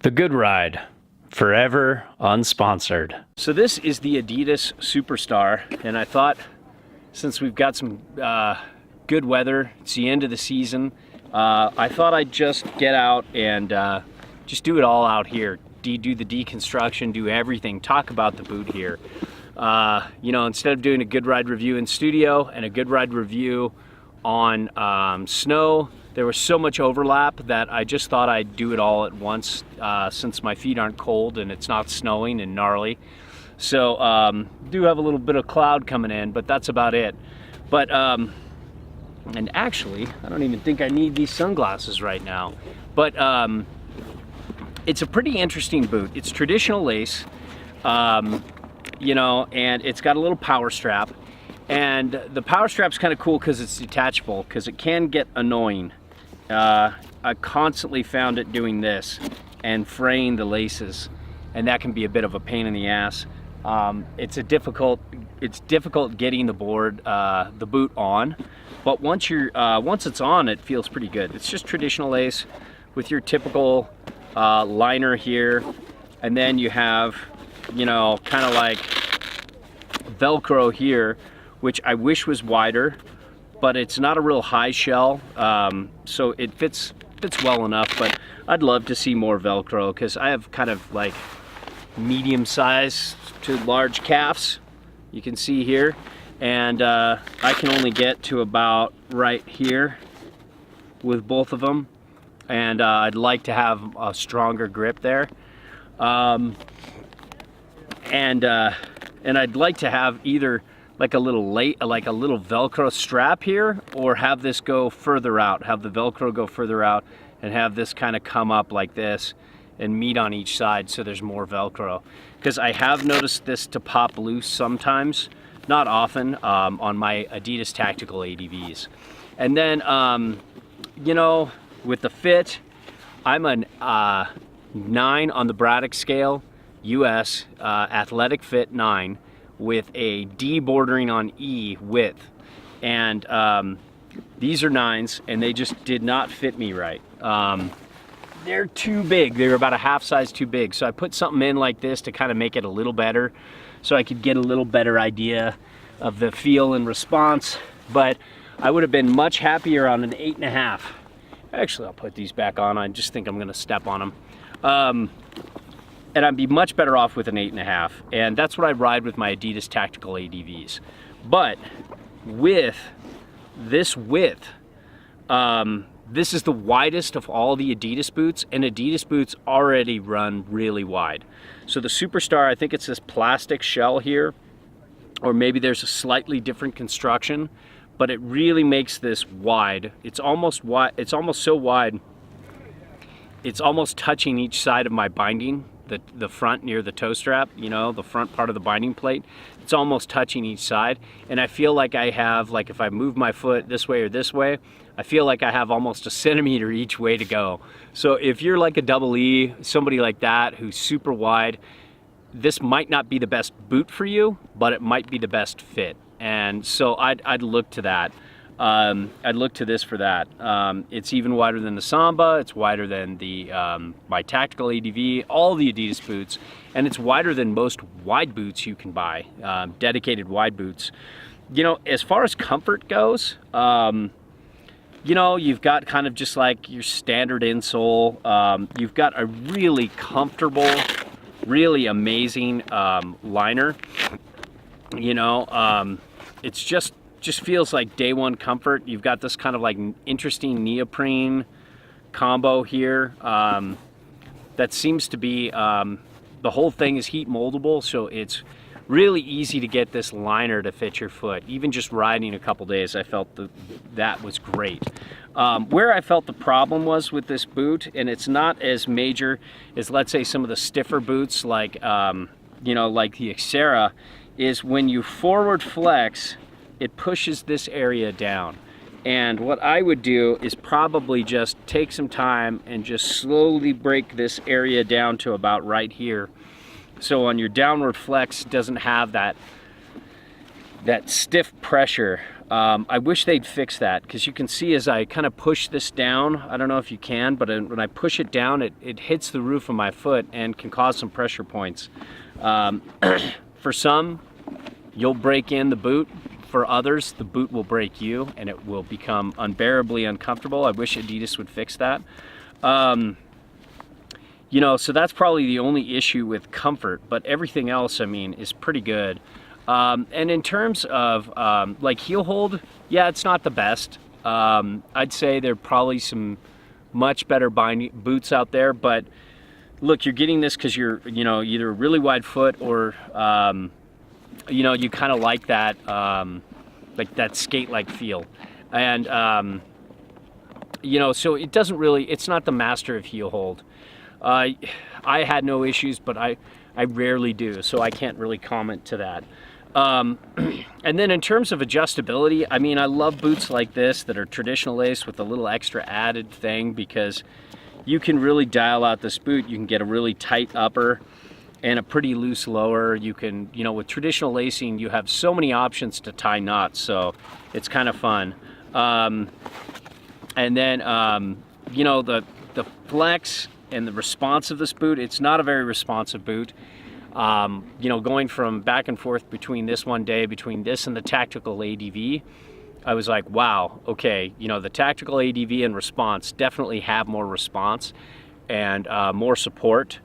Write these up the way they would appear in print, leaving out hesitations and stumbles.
The Good Ride, forever unsponsored. So this is the Adidas Superstar, and I thought since we've got some good weather, it's the end of the season, I thought I'd just get out and just do it all out here. Do the deconstruction, do everything, talk about the boot here. You know, instead of doing a Good Ride review in studio and a Good Ride review on snow, there was so much overlap that I just thought I'd do it all at once since my feet aren't cold and it's not snowing and gnarly. So do have a little bit of cloud coming in, but that's about it. But and actually, I don't even think I need these sunglasses right now. But it's a pretty interesting boot. It's traditional lace, you know, and it's got a little power strap. And the power strap's kind of cool because it's detachable, because it can get annoying. I constantly found it doing this and fraying the laces, and that can be a bit of a pain in the ass. It's difficult getting the boot on, but once it's on, it feels pretty good. It's just traditional lace with your typical liner here, and then you have, you know, kind of like Velcro here, which I wish was wider, but it's not a real high shell, so it fits well enough. But I'd love to see more Velcro because I have kind of like medium size to large calves, you can see here, and I can only get to about right here with both of them, and I'd like to have a stronger grip there, and I'd like to have either like a little Velcro strap here, or have this go further out, have the Velcro go further out and have this kind of come up like this and meet on each side so there's more Velcro. Because I have noticed this to pop loose sometimes, not often, on my Adidas tactical ADVs. And then, you know, with the fit, I'm a 9 on the Braddock scale, US, athletic fit 9, with a D bordering on E width. And these are 9s, and they just did not fit me right. They're too big. They were about a half size too big. So I put something in like this to kind of make it a little better, so I could get a little better idea of the feel and response. But I would have been much happier on an 8.5. Actually, I'll put these back on. I just think I'm gonna step on them. And I'd be much better off with an 8.5. And that's what I ride with my Adidas tactical ADVs. But with this width, this is the widest of all the Adidas boots, and Adidas boots already run really wide. So the Superstar, I think it's this plastic shell here, or maybe there's a slightly different construction, but it really makes this wide. It's almost wide. It's almost so wide, it's almost touching each side of my binding. The front near the toe strap, you know, the front part of the binding plate, it's almost touching each side. And I feel like I have, like if I move my foot this way or this way, I feel like I have almost a centimeter each way to go. So if you're like a double E, somebody like that who's super wide, this might not be the best boot for you, but it might be the best fit. And so I'd look to that. I'd look to this for that. It's even wider than the Samba, it's wider than the my tactical ADV, all the Adidas boots, and it's wider than most wide boots you can buy, dedicated wide boots. You know, as far as comfort goes, you know, you've got kind of just like your standard insole. You've got a really comfortable, really amazing liner. You know, it's just feels like day one comfort. You've got this kind of like interesting neoprene combo here that seems to be, the whole thing is heat moldable, so it's really easy to get this liner to fit your foot. Even just riding a couple days, I felt that was great. Where I felt the problem was with this boot, and it's not as major as, let's say, some of the stiffer boots like, you know, like the Xera, is when you forward flex, it pushes this area down. And what I would do is probably just take some time and just slowly break this area down to about right here. So on your downward flex, it doesn't have that stiff pressure I wish they'd fix that, because you can see as I kind of push this down, I don't know if you can, but when I push it down, it hits the roof of my foot and can cause some pressure points. For some, you'll break in the boot. For others, the boot will break you and it will become unbearably uncomfortable. I wish Adidas would fix that. You know, so that's probably the only issue with comfort, but everything else, I mean, is pretty good. And in terms of like heel hold, yeah, it's not the best. I'd say there are probably some much better boots out there, but look, you're getting this because you're, you know, either a really wide foot or, you know, you kind of like that skate-like feel. And, you know, so it doesn't really, it's not the master of heel hold. I had no issues, but I rarely do, so I can't really comment to that. And then in terms of adjustability, I mean, I love boots like this that are traditional lace with a little extra added thing, because you can really dial out this boot. You can get a really tight upper and a pretty loose lower. You can, you know, with traditional lacing, you have so many options to tie knots, so it's kind of fun. And then, you know, the flex and the response of this boot, it's not a very responsive boot. You know, going from back and forth between this one day, between this and the tactical ADV, I was like, wow, okay, you know, the tactical ADV and response definitely have more response and more support.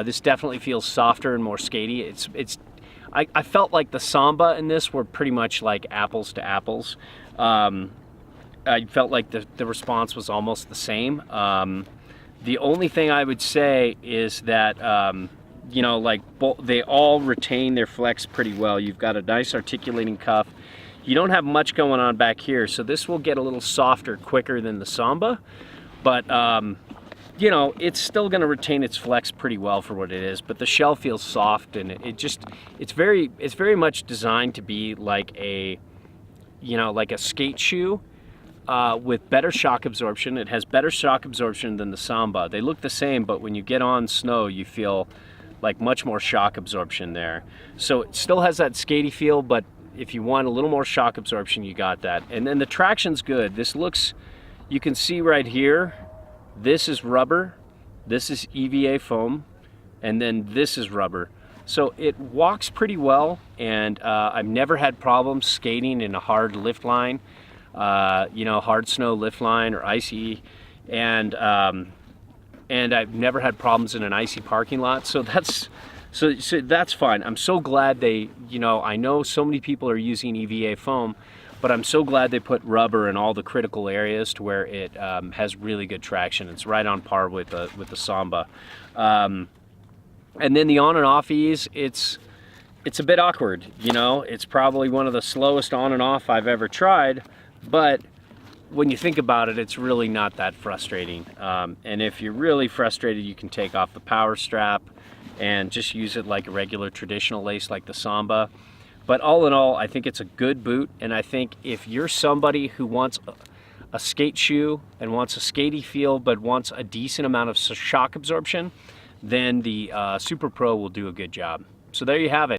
This definitely feels softer and more skatey. I felt like the Samba in this were pretty much like apples to apples. I felt like the response was almost the same. The only thing I would say is that, you know, like they all retain their flex pretty well. You've got a nice articulating cuff. You don't have much going on back here, so this will get a little softer quicker than the Samba, but you know, it's still going to retain its flex pretty well for what it is. But the shell feels soft, and it's very much designed to be like a, you know, like a skate shoe. With better shock absorption. It has better shock absorption than the Samba. They look the same, but when you get on snow, you feel like much more shock absorption there. So it still has that skatey feel, but if you want a little more shock absorption, you got that. And then the traction's good. This looks, you can see right here, this is rubber, this is EVA foam, and then this is rubber. So it walks pretty well, and I've never had problems skating in a hard lift line. You know, hard snow lift line or icy, and I've never had problems in an icy parking lot. So that's fine. I'm so glad they, you know, I know so many people are using EVA foam, but I'm so glad they put rubber in all the critical areas to where it has really good traction. It's right on par with the Samba. And then the on and off ease, it's a bit awkward. You know, it's probably one of the slowest on and off I've ever tried. But when you think about it, it's really not that frustrating. And if you're really frustrated, you can take off the power strap and just use it like a regular traditional lace like the Samba. But all in all, I think it's a good boot. And I think if you're somebody who wants a skate shoe and wants a skatey feel but wants a decent amount of shock absorption, then the Super Pro will do a good job. So there you have it.